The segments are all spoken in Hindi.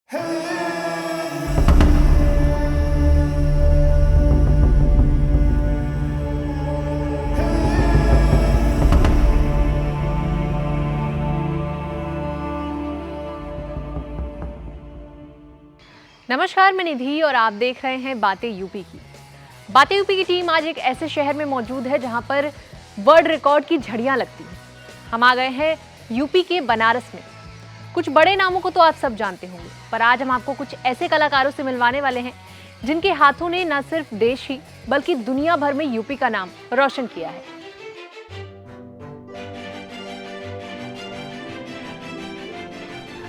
नमस्कार, मैं निधि और आप देख रहे हैं बातें यूपी की। बातें यूपी की टीम आज एक ऐसे शहर में मौजूद है जहां पर वर्ल्ड रिकॉर्ड की झड़ियां लगती हैं। हम आ गए हैं यूपी के बनारस में। कुछ बड़े नामों को तो आप सब जानते होंगे, पर आज हम आपको कुछ ऐसे कलाकारों से मिलवाने वाले हैं जिनके हाथों ने न सिर्फ देश ही बल्कि दुनिया भर में यूपी का नाम रोशन किया है।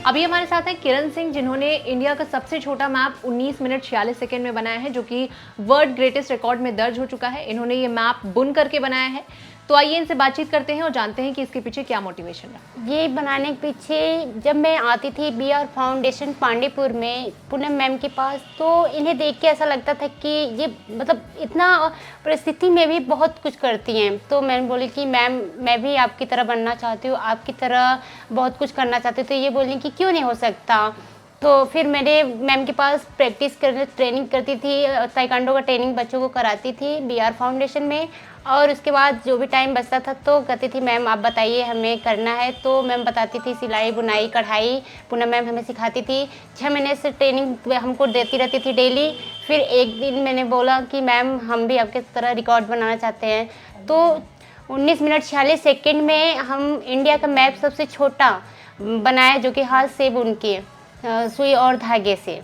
अभी हमारे साथ हैं किरण सिंह, जिन्होंने इंडिया का सबसे छोटा मैप 19 मिनट 46 सेकंड में बनाया है, जो कि वर्ल्ड ग्रेटेस्ट रिकॉर्ड में दर्ज हो चुका है। इन्होंने ये मैप बुन करके बनाया है। तो आइए इनसे बातचीत करते हैं और जानते हैं कि इसके पीछे क्या मोटिवेशन रहा। ये बनाने के पीछे जब मैं आती थी BR फाउंडेशन पांडेपुर में पूनम मैम के पास, तो इन्हें देख के ऐसा लगता था कि ये मतलब इतना परिस्थिति में भी बहुत कुछ करती हैं। तो मैंने बोली कि मैम मैं भी आपकी तरह बनना चाहती हूँ, आपकी तरह बहुत कुछ करना चाहती हूँ। तो ये बोली कि क्यों नहीं हो सकता। तो फिर मैंने मैम के पास प्रैक्टिस करने ट्रेनिंग करती थी, ताइक्वांडो का ट्रेनिंग बच्चों को कराती थी BR फाउंडेशन में। और उसके बाद जो भी टाइम बचता था तो कहती थी मैम आप बताइए हमें करना है। तो मैम बताती थी सिलाई बुनाई कढ़ाई, पूनम मैम हमें सिखाती थी। 6 महीने से ट्रेनिंग हमको देती रहती थी डेली। फिर एक दिन मैंने बोला कि मैम हम भी आपके तरह रिकॉर्ड बनाना चाहते हैं। तो 19 मिनट 46 सेकेंड में हम इंडिया का मैप सबसे छोटा बनाया, जो कि हाथ से बुन के सुई और धागे से।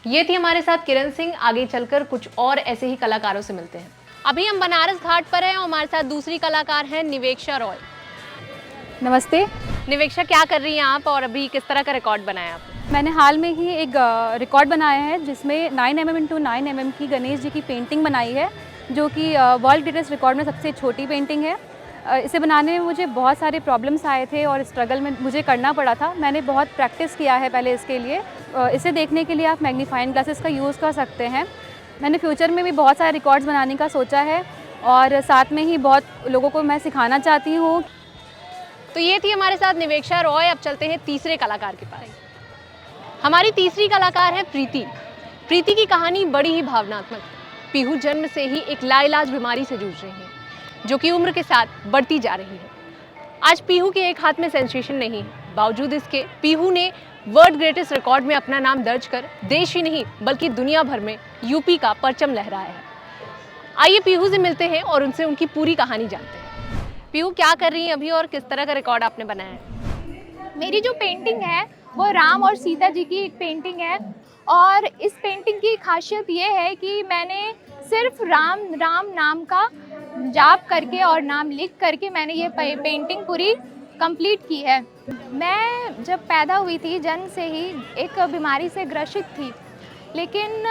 ये थी हमारे साथ किरण सिंह। आगे चलकर कुछ और ऐसे ही कलाकारों से मिलते हैं। अभी हम बनारस घाट पर हैं और हमारे साथ दूसरी कलाकार हैं निवेक्षा रॉय। नमस्ते। निवेक्षा, क्या कर रही हैं आप और अभी किस तरह का रिकॉर्ड बनाया आपने? मैंने हाल में ही एक रिकॉर्ड बनाया है जिसमें 9 mm x 9 mm की गणेश जी की पेंटिंग बनाई है, जो कि वर्ल्ड ग्रेटेस्ट रिकॉर्ड में सबसे छोटी पेंटिंग है। इसे बनाने में मुझे बहुत सारे प्रॉब्लम्स आए थे और स्ट्रगल में मुझे करना पड़ा था। मैंने बहुत प्रैक्टिस किया है पहले इसके लिए। इसे देखने के लिए आप मैग्नीफाइंग ग्लासेस का यूज़ कर सकते हैं। मैंने फ्यूचर में भी बहुत सारे रिकॉर्ड्स बनाने का सोचा है और साथ में ही बहुत लोगों को मैं सिखाना चाहती हूँ। तो ये थी हमारे साथ निवेक्षा रॉय। अब चलते हैं तीसरे कलाकार के पास। हमारी तीसरी कलाकार है प्रीति। प्रीति की कहानी बड़ी ही भावनात्मक है। पीहू जन्म से ही एक लाइलाज बीमारी से जूझ रही है, जो कि उम्र के साथ बढ़ती जा रही है। आज पीहू के एक हाथ में सेंसेशन नहीं है, बावजूद इसके पीहू ने वर्ल्ड ग्रेटेस्ट रिकॉर्ड में अपना नाम दर्ज कर देश ही नहीं बल्कि दुनिया भर में यूपी का परचम लहराया है। आइए पीहू से मिलते हैं और उनसे उनकी पूरी कहानी जानते हैं। पीहू, क्या कर रही हैं अभी और किस तरह का रिकॉर्ड आपने बनाया है? मेरी जो पेंटिंग है वो राम और सीता जी की एक पेंटिंग है। और इस पेंटिंग की खासियत ये है कि मैंने सिर्फ राम राम नाम का जाप करके और नाम लिख करके मैंने ये पेंटिंग पूरी कंप्लीट की है। मैं जब पैदा हुई थी जन्म से ही एक बीमारी से ग्रसित थी, लेकिन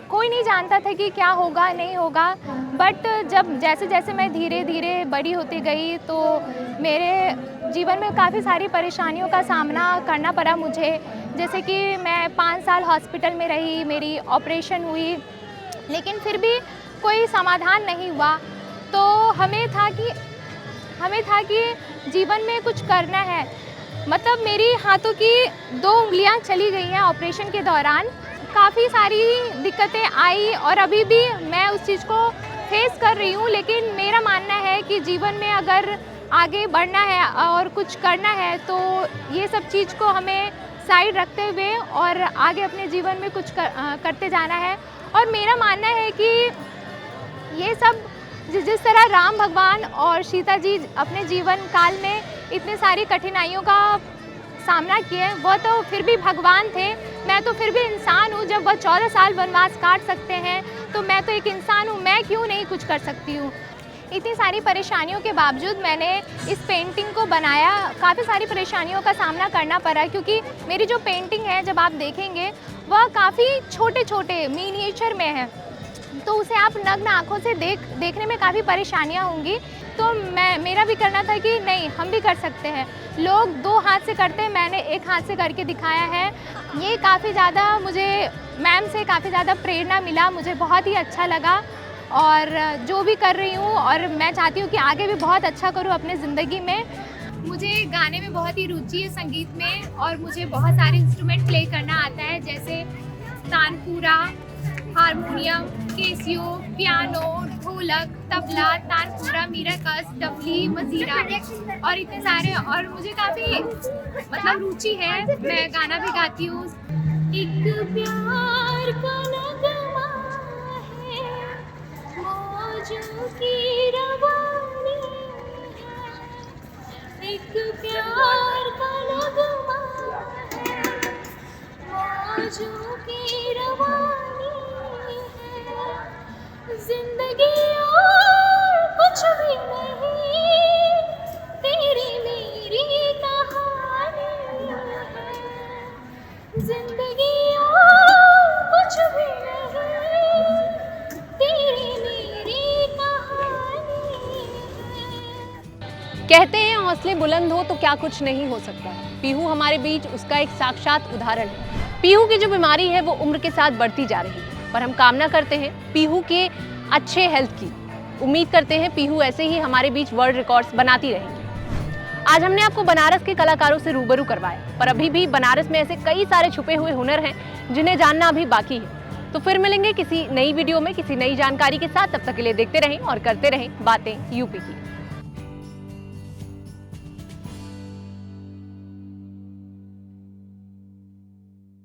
कोई नहीं जानता था कि क्या होगा नहीं होगा। बट जब जैसे जैसे मैं धीरे धीरे बड़ी होती गई तो मेरे जीवन में काफ़ी सारी परेशानियों का सामना करना पड़ा मुझे। जैसे कि मैं 5 साल हॉस्पिटल में रही, मेरी ऑपरेशन हुई, लेकिन फिर भी कोई समाधान नहीं हुआ। तो हमें था कि जीवन में कुछ करना है। मतलब मेरी हाथों की 2 उंगलियां चली गई हैं ऑपरेशन के दौरान। काफ़ी सारी दिक्कतें आई और अभी भी मैं उस चीज़ को फेस कर रही हूँ। लेकिन मेरा मानना है कि जीवन में अगर आगे बढ़ना है और कुछ करना है तो ये सब चीज़ को हमें साइड रखते हुए और आगे अपने जीवन में कुछ करते जाना है। और मेरा मानना है कि ये सब जिस तरह राम भगवान और सीता जी अपने जीवन काल में इतने सारी कठिनाइयों का सामना किए, वह तो फिर भी भगवान थे। मैं तो फिर भी इंसान हूँ। जब वह 14 साल वनवास काट सकते हैं तो मैं तो एक इंसान हूँ, मैं क्यों नहीं कुछ कर सकती हूँ। इतनी सारी परेशानियों के बावजूद मैंने इस पेंटिंग को बनाया। काफ़ी सारी परेशानियों का सामना करना पड़ा, क्योंकि मेरी जो पेंटिंग है जब आप देखेंगे वह काफ़ी छोटे छोटे मिनिएचर में है, तो उसे आप नग्न आँखों से देखने में काफ़ी परेशानियाँ होंगी। तो मेरा भी करना था कि नहीं, हम भी कर सकते हैं। लोग 2 हाथ से करते हैं, मैंने 1 हाथ से करके दिखाया है। ये काफ़ी ज़्यादा मुझे मैम से काफ़ी ज़्यादा प्रेरणा मिला, मुझे बहुत ही अच्छा लगा। और जो भी कर रही हूँ और मैं चाहती हूँ कि आगे भी बहुत अच्छा करूँ अपने ज़िंदगी में। मुझे गाने में बहुत ही रुचि है, संगीत में, और मुझे बहुत सारे इंस्ट्रूमेंट प्ले करना आता है, जैसे तानपुरा, हारमोनियम, कैसियो, पियानो, ढोलक, तबला, तानपुरा, मीराकस, डफली, मजीरा और इतने सारे। और मुझे काफ़ी मतलब रुचि है, मैं गाना भी गाती हूँ। एक प्यार का नगमा है, मौजों की रवानी है, एक प्यार का नगमा है, मौजों की रवानी है, जिंदगी और कुछ भी नहीं, तेरी मेरी कहानी है, जिंदगी और कुछ भी नहीं, तेरी मेरी कहानी है। कहते हैं हौसले बुलंद हो तो क्या कुछ नहीं हो सकता। पीहू हमारे बीच उसका एक साक्षात उदाहरण है। पीहू की जो बीमारी है वो उम्र के साथ बढ़ती जा रही है, पर हम कामना करते हैं पीहू के अच्छे हेल्थ की। उम्मीद करते हैं पीहू ऐसे ही हमारे बीच वर्ल्ड रिकॉर्ड्स बनाती रहेंगी। आज हमने आपको बनारस के कलाकारों से रूबरू करवाया, पर अभी भी बनारस में ऐसे कई सारे छुपे हुए हुनर हैं जिन्हें जानना अभी बाकी है। तो फिर मिलेंगे किसी नई वीडियो में किसी नई जानकारी के साथ। तब तक के लिए देखते रहें और करते रहें बातें यूपी की।